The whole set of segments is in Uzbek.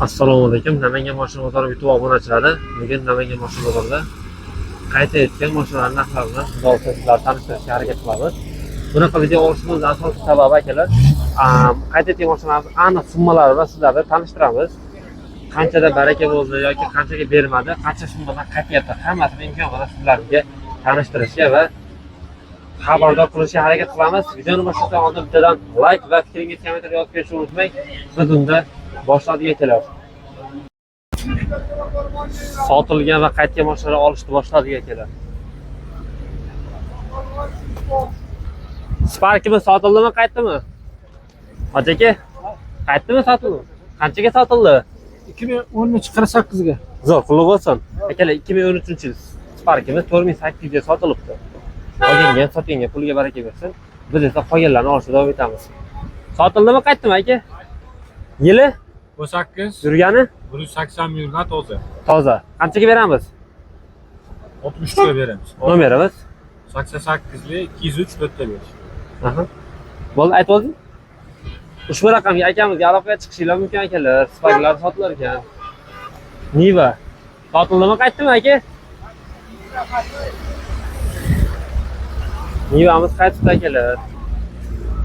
Assalomu alaykum. Namangan mashina bozori YouTube obunachilari. Bugun Namangan mashina bozorida qayta etgan mashinalar narxlarini sizlarga tanishtirishga harakat qilamiz. Bunaqa video olishimiz asosiy sababi akalar, qayta etgan mashinalarning aniq summalari va sizlarga tanishtiramiz. Qanchada baraka bo'ldi yoki qanchaga bermadi, qancha summadan qaytyapti, hammasini imkon qadar sizlarga tanishtirishga va xabardor qilishga harakat qilamiz. Videoni boshlashdan oldin bittadan like va fikringizni kommentariyga yozib qo'yishni unutmang. Biz unda boshladigan akalar. Sotilgan va qaytgan mashinalar olishni boshladik akalar. Sparkimiz sotildimi, qaytdimi? Hoji aka, qaytdimi, sotildimi? Qanchaga sotildi? 2013-48 ga. Zo'r, qutlug' bo'lsin. Akalar, 2013-yil Sparkimiz 4800 ga sotilibdi. Olgangan, sotganga pulga baraka bersin. Biz esa qolganlarni olishda davom etamiz. Sotildimi, qaytdimi aka? Yili 18 yurgani 180 ming yurgan toza. Toza. Qanchaga beramiz? 63 ga beramiz. Nomerimiz 88 203.5. Aha. Bo'ldi, aytib o'zing. Ushbu raqamga akamizga aloqaga chiqishinglar mumkin akalar. Sparklar sotilar ekan. Niva. Sotildimi, qaytdimi aka? Nivamiz qaytdi akalar.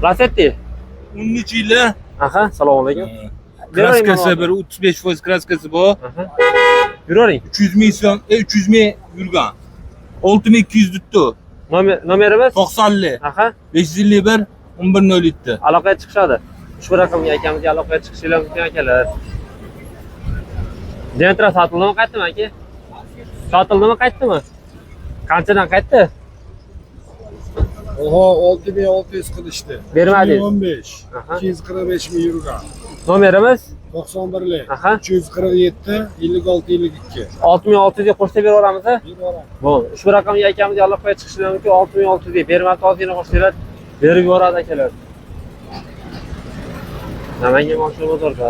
Lasetti 13 yili. Aha, assalomu alaykum. Kraskasi 35% kraskasi bor. Aha. Yuravering. 300 ming so'm, 300 ming yurgan. 6200 tutdi. Nomerimiz 90li. Aha. 551 1107. Aloqaga chiqishadi. Ushbu raqamga akamizga aloqaga chiqishinglar mumkin akalar. Gentra sotildimi, qaytdimi aka? Sotildimi, qaytdimi? Qanchadan qaytdi? Oho, 6600 qilishdi. Bermadingiz. 15. Aha. 245 ming yurgan. Nomerimiz 91 li. Aha. 347 56 52. 6600 ga qo'shib beraveramiz. Beraman. Bo'ldi. Ushbu raqamga akamizga aloqaga chiqishinglar mumkin. 6600 ga bermasa ozgina qo'shinglar. Berib yuboradi akalar. Namangan mashina bozorida.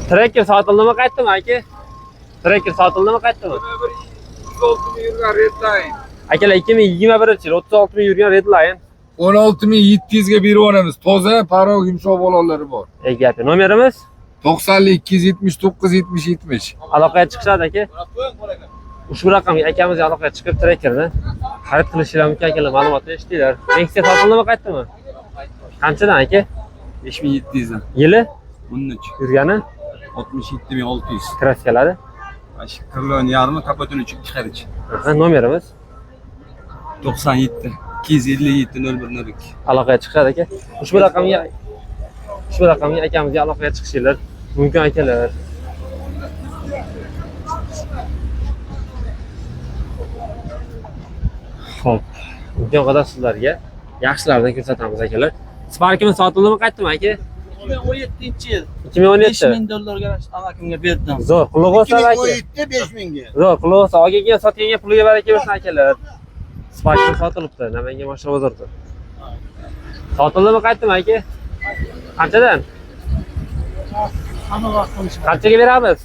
Trekker sotildimi, qaytdimi aka? Trekker sotildimi, qaytdimi? 36 ming yurgan Redline. Akalar, 2021-yil 36 ming yurgan Redline. 16700 ga berib olamiz. Toza, parog yumshoq balollari bor. Gapi. Nomerimiz 90 279 70 70. aloqaga chiqishadi aka. Ushbu raqamga akamizga aloqaga chiqib trekkerni xarid qilishinglar mumkin akalar, ma'lumotni eshitinglar. Nexia sotildimi, qaytdimi? Qanchadan aka? 5700 dan. Yili 13. yurgani 67600. kraskalari. Ashi kirlon yarmi kapotini chiqarish. Aha, nomerimiz 97 257 0102. aloqaga chiqadi aka. Ushbu raqamga akamizga aloqaga chiqishinglar mumkin akalar. Xo'p, imkon qadar sizlarga yaxshilardan ko'rsatamiz akalar. Sparkimiz sotildimi, qaytdimi aka? 2017-yil 2017. 5000 dollarga akimga berdim. Zo'r, qutlug' bo'lsin aka. 5000 ga. Zo'r, qutlug' bo'lsin. Olganga sotganga puliga baraka bersin akalar. Sparkimiz sotilibdi Namangan mashina bozorida. Sotildimi, qaytdimi aka? Qanchadan? Hamma vaqt qilish. Qanchaga beramiz?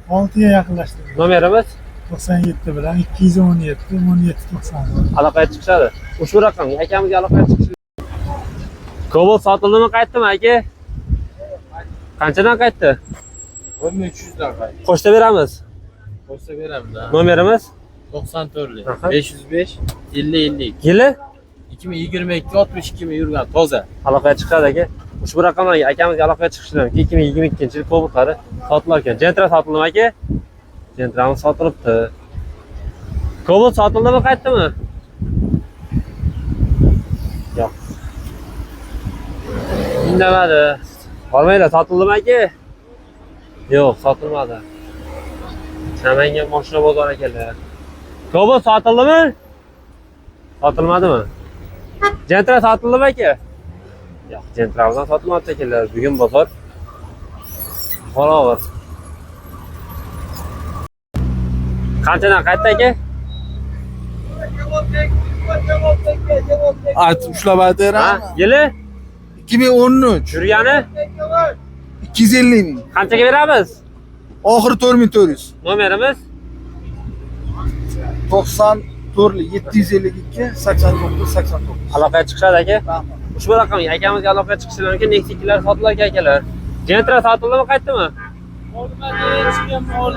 6 ga yaqinlashdi. Nomerimiz 97 bilan 217 1790. aloqaga chiqishadi. Ushbu raqamga akamizga aloqaga chiqishadi. Cobalt sotildimi, qaytdimi aka? Qanchadan qaytdi? 1300 dan qaytdi. Qo'shta beramiz. Qo'shsa beramiz. Nomerimiz 94 li. Aha. 505 50 50. yili 2022 62 ming yurgan toza. aloqaga chiqadi aka. Ushbu raqamlarga akamizga aloqaga chiqishlar mumkin. 2022-yil Cobaltlari sotilar ekan. Gentra sotildimi aka? Gentramiz sotilibdi. Cobalt sotildimi, qaytdimi? Yo'q. Indamadi. Olmaylar, sotildimi aka? Yo'q, sotilmadi. Namangan mashina bozori akalar. Cobalt sotildimi? Sotilmadimi? Gentra sotildimi aka? Yo'q, Gentra'dan sotilmadi akalar. Bugun bozor xo'rover. Qanchadan qaytdi aka? Ushlab aytaverami? Yili 2013 yurgani 250 ming. qanchaga beramiz? Oxiri 4400. Nomerimiz 90 to'rtli 752 89 89. Aloqaga chiqishadi aka. Tamam. Ushbu raqamga akamizga aloqaga chiqishlari mumkin. Nexia sotilar akalar. Gentra sotildimi, qaytdimi?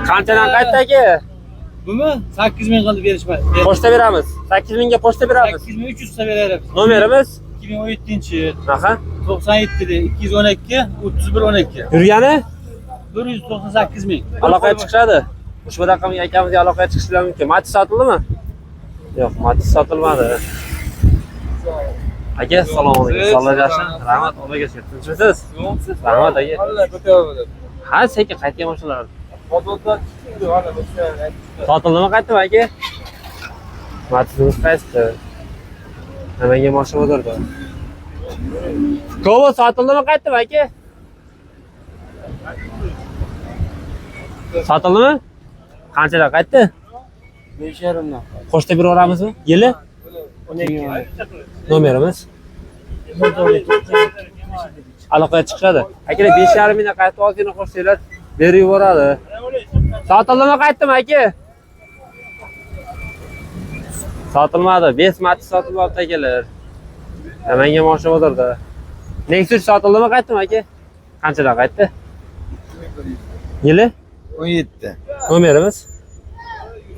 Qanchadan qaytdi aka? Bumi 8000 qilib berishmaydi. Pochta beramiz. 8000 ga pochta beramiz. 8300 ta beramiz. Nomerimiz 2017-yil aha. 97 212 31 12. Yurgani 198 ming. aloqaga chiqishadi. Ushbu raqamga akamizga aloqaga chiqishlari mumkin. Matiz sotildimi? Yo'q, Matiz sotilmadi. Aka, assalomu alaykum. Sog'lik yaxshi. Rahmat, Allohga shukr. Tinchmisiz? Rahmat aka. Allah ko'taveradi. Ha, sekin qaytgan mashinalar. Sotildimi, qaytdimi aka? Matizimiz qaytdi. Nimaga mashina o'tirdi? Ko'p sotildimi, qaytdimi aka? Sotildimi? Qanchadan qaytdi? 5,5 dan. Pochta beraveramizmi? Yili? 12. Nomerimiz aloqaga chiqadi. Akalar 5,5 mingdan qaytib ozgina qo'shsanglar berib yuboradi. Sotildimi, qaytdimi aka? Sotilmadi. 5 Matiz sotilmoqda akalar. Namanga mashina o'tirdi. Nexia sotildimi, qaytdimi aka? Qanchadan qaytdi? Yili? 17. Nomerimiz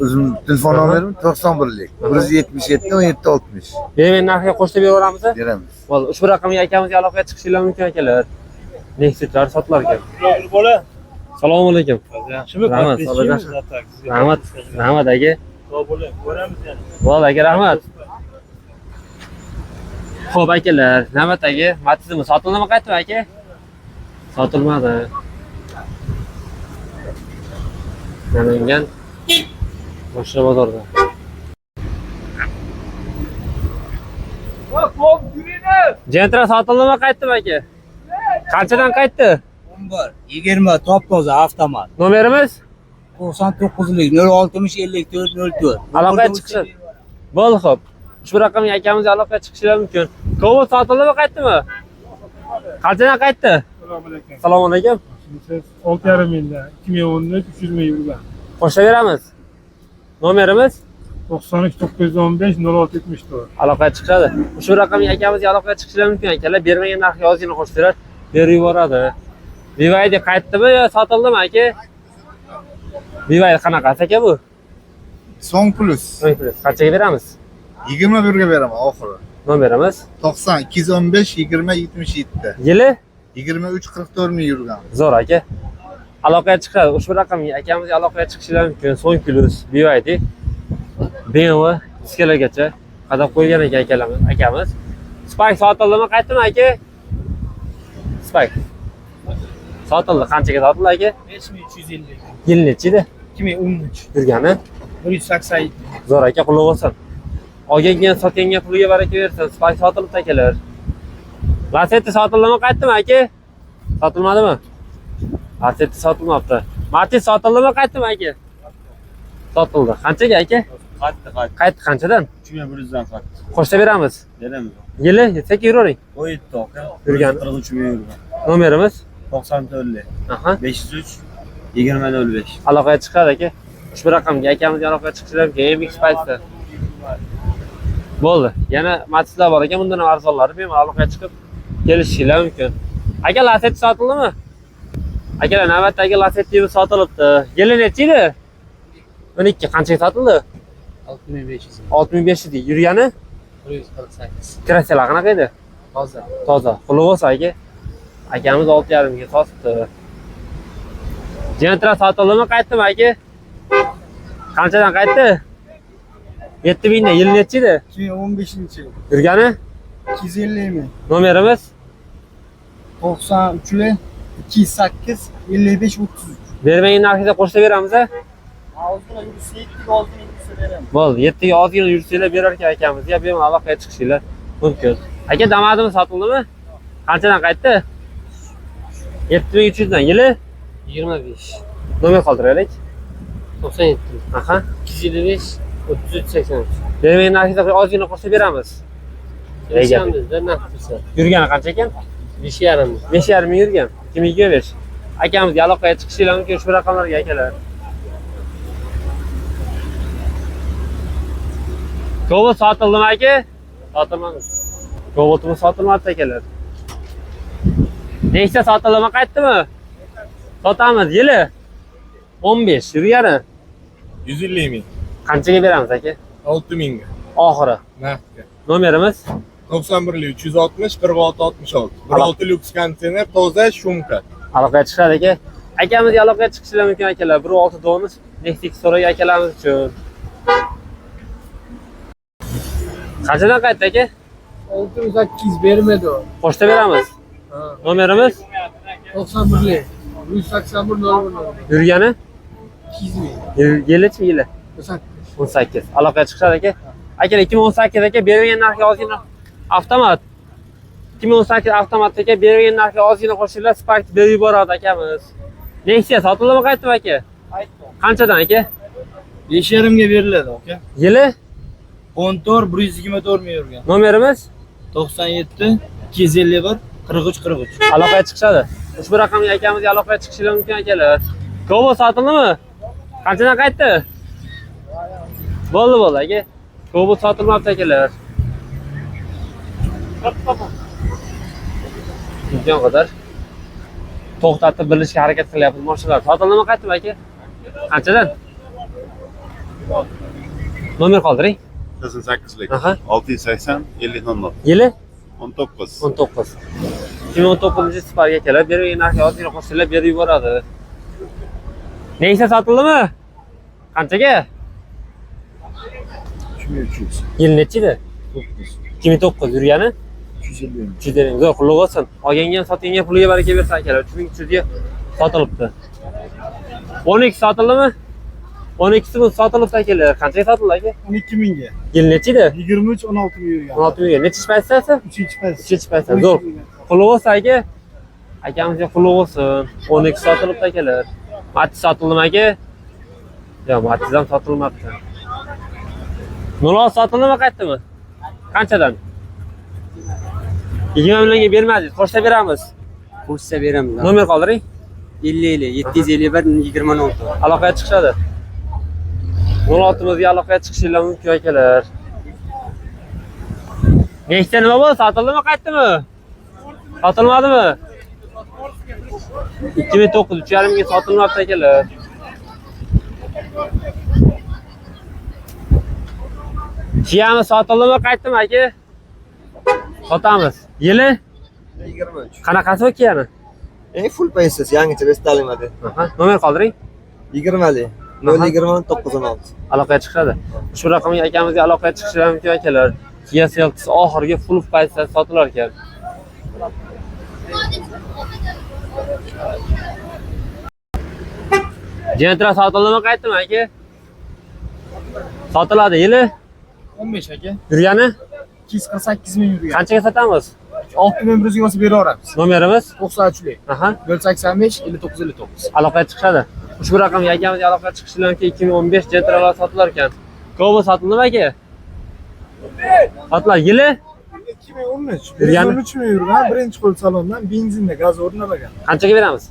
O'zim telefon nomerim 91lik 177 17 60. Bergan narxga qo'shib beraveramiz. Beramiz. Bo'ldi, ushbu raqamga akamizga aloqaga chiqishingiz mumkin akalar. Nexia sotilar ekan. Bola. Assalomu alaykum. Yaxshimi? Rahmat, sog'lik yaxshi. Rahmat, rahmat aka. Sog' bo'ling. Ko'ramiz yana. Bo'ldi aka, rahmat. Xo'p akalar, navbatdagi Matizimiz sotildimi, qaytdimi aka? Sotilmadi. Namangan mashina bozorda. Gentra sotildimi, qaytdimi aka? Qanchadan qaytdi? 11 20 top toza avtomat. Nomerimiz 99lik 060 54 04. aloqaga chiqishadi. Bo'ldi, xo'p. Ushbu raqamga akamizga aloqaga chiqishingiz mumkin. Cobalt sotildimi, qaytdimi? Qanchadan qaytdi? Assalomu alaykum. 6,5 mingdan 2014 300 ming yurgan. Qo'shib beramiz. Nomerimiz 93 915 06 74. aloqaga chiqadi. Ushbu raqamga akamizga aloqaga chiqishingiz mumkin akalar. Bermagan narxga ozgina qo'shsalar berib yuboradi. Vivaydi qaytdimi yo sotildimi aka? Vivaydi qanaqasi aka bu? So'ng plus Qanchaga beramiz? 21 ga beraman oxiri. Nomerimiz 90 215 20 77. yili 23 44 ming yurgan. zo'r aka. Aloqaga chiqadi. Ushbu raqamga akamizga aloqaga chiqishingiz mumkin. So'ng plus Vivaydi BMW diskalargacha qadab qo'ygan ekan akamiz. Spark sotildimi, qaytdimi aka? Spark sotildi. Qanchaga sotildi aka? 5350. Yil nechi edi? 2013. Yurgani? 187. Zo'r aka, qutlug' bo'lsin. Olgan sotganga puliga baraka bersin. Spark sotildi akalar. Lasetti sotildimi, qaytdimi aka? Sotilmadimi? Lasetti sotilmabdi. Matiz sotildimi, qaytdimi aka? Sotildi. Qanchaga aka? Qaytdi qanchadan? 3100 dan qat. Qo'shib beramiz. Beramiz. Yili sekin yuravering. 17 aka. Yurgan. 43 ming yurgan. Nomerimiz 94lik aha. 503 2005. Aloqaga chiqadi aka. Ushbu raqamga akamizga aloqaga chiqishilar mumkin. MX Spice'da. Bo'ldi. Yana Matizlar bor ekan, bundan ham arzonlari bemalol aloqaga chiqib kelishingiz mumkin. Aka, Lasetti sotildimi? Akalar, navbatdagi Lasetti sotilibdi. Yili nechi edi? 12. Qanchaga sotildi? 6500. 6500 edi. Yurgani? 148. Krasiyalar qanaqa edi? Toza. Toza. Qutlug' bo'lsin aka. Akamiz 6,5 ga sotibdi. Gentra sotildimi, qaytdimi aka? Qanchadan qaytdi? 7000 dan. Yil nechi edi? 2015-yil. Yurgani? 250 ming. Nomerimiz 93lik 28 55 33. bermagan narxiga qo'shib beramiz. Ozgina yursa 7 ozgina yursa beramiz. Bo'ldi, 7 ga ozgina yursanglar berar ekan akamizga, bemalol aloqaga chiqishinglar mumkin. Aka, damadimi sotildimi? Qanchadan qaytdi? 7300 dan. Yili 25. nomer qoldiraylik. 97. Aha. 255 3383. Bermagan narxiga ozgina qo'shib beramiz. Berishamiz, bir naqdsa. Yurgani qancha ekan? 5,5. 5,5 ming yurgan. 2025. Akamizga aloqaga chiqishinglar mumkin shu raqamlarga akalar. Cobalt sotildimi aka? Sotilmadi. Cobaltimiz sotilmadi akalar. Nexia sotildimi, qaytdimi? Sotamiz, yili 15, yurgani. 150 ming. Qanchaga beramiz aka? 6 mingga. Oxiri. Naqdga. Nomerimiz 91 360 46 66. 16 lyuks konteyner, toza, shumka. aloqaga chiqadi aka. Akamizga aloqaga chiqishlari mumkin akalar. 16 donimiz Nexia so'ragan akalarimiz uchun. Qanchadan qaytdi aka? 6800 bermedi o. Pochta beramiz. Ha. Nomerimiz 91'li. 181 0 yurgani 200 ming. yilichi yili 18. 18. Aloqaga chiqishadi aka. Aka 2018 aka bergan narxga ozgina avtomat. 2018 avtomat aka bergan narxga ozgina qo'shinglar, Spark berib yuboradi akamiz. Nexia sotildimi, qaytdimi aka? Qanchadan aka? 5,5 ga beriladi aka. Yili 14 124 ming yurgan. nomerimiz 97 251 43 43. aloqaga chiqishadi. Ushbu raqamga akamizga aloqaga chiqishlari mumkin akalar. Cobalt sotildimi? Qanchadan qaytdi? Bo'ldi aka. Cobalt sotilmabdi akalar. Imkon qadar to'xtatib bilishga harakat qilyapmiz mashinalar. Sotildimi, qaytdimi aka? Qanchadan? Nomer qoldiring. 8'lik. Aha. 680 50 00. Yili 19. 19. 2019 Spark'ga kelib, bergan narxga ozgina qo'shilib berib yuboradi. Nexia sotildimi? Qanchaga? 2300. Yil nechi edi? 2009 yurgani? 250 ming. 200 zo'r qulluq olsin. Olganga ham sotganga puliga baraka bersa akalar. 3300 ga sotilibdi. 12 sotildimi? 12si bu sotilibdi akalar. Qanchaga sotildi aka? 12 mingga. Yil nechi edi? 23 16 ming yurgan. 16 mingga. Nechi paytasi? 3-chi payt. 3 paytasi. Zo'r. Qulluq olsin aka. Akamizga qulluq olsin. 12 sotilibdi akalar. Matiz sotildimi aka? Yo'q, Matiz ham sotilmabdi. 06 sotildimi, qaytdimi? Qanchadan? 20 millionga bermadingiz. Qo'shsa beramiz. Qo'shsa beramiz. Nomer qoldiring. 50 751 26. Aloqaga chiqishadi. 16imizga aloqaga chiqishinglar mumkin akalar. Nexia nima bo'ldi? Sotildimi, qaytdimi? Sotilmadimi? 2009 3,5 mingga sotilmabdi akalar. Kiyami sotildimi, qaytdimi aka? Sotamiz. Yili 23. qanaqasi bu kiyani? Full paysiz, yangicha restoranmadi. Aha, nomer qoldiring. 20li. 020 916. Aloqaga chiqadi. Shu raqamga akamizga aloqaga chiqishlari mumkin akalar. Kia Seltos oxirgi full price sotilar ekan. Gentra sotildimi, qaytdimi aka? Sotiladi. Yili 15 aka. yurgani 248 ming yurgan. qanchaga sotamiz? 6100 ga beraveramiz. Nomerimiz 93lik. aha 085 59 59. aloqaga chiqadi. Ushbu raqamga akamizga aloqaga chiqishlari mumkin. 2015 Gentralar sotilar ekan. Cobalt sotildimi aka? Sotilar. Yili 2013. Yurgani? 13 ming yurgan. Birinchi qo'l salondan benzinda gaz o'rnagan. qanchaga beramiz?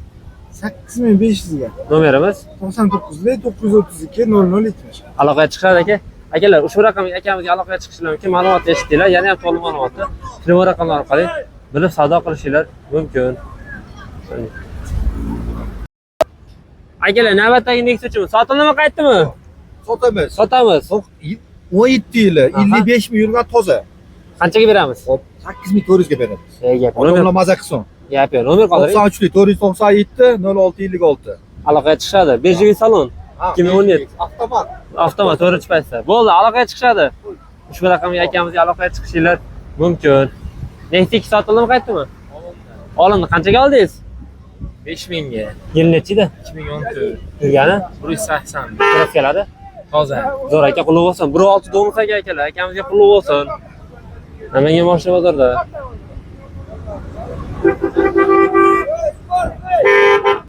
8500 ga. Nomerimiz 99 932 0070. aloqaga chiqadi aka. Akalar, ushbu raqamga akamizga aloqaga chiqishlari mumkin. Ma'lumot eshitdinglar. Yana ham to'liq ma'lumotni telefon raqamlari orqali bilib savdo qilishingiz mumkin. Akalar, navbatdagi Nexia uchun sotildimi, qaytdimi? Sotamiz. Sotamiz. 17 yili, 55 ming yurgan toza. Qanchaga beramiz? 8400 ga beramiz. Gap. Odamlar Nomer maza qilsin. gap yo'q. Nomer qoldiring. 93lik 497 0656. Aloqaga chiqadi. Bejli salon. 2017. Avtomat. Avtomat 4-paytda. Bo'ldi, aloqaga chiqishadi. Ushbu raqamga akamizga aloqaga chiqishinglar mumkin. Nexia sotildimi, qaytdimi? Olindi. Qanchaga oldingiz? 5000 ga. Yil nechi edi? 2014. Yurgani? 180. To'g'ri keladi. Toza. Zo'r aka, qulluq bo'lsin. 16 do'miz aka akalar, akamizga qulluq bo'lsin. Namangan mashina bozorda.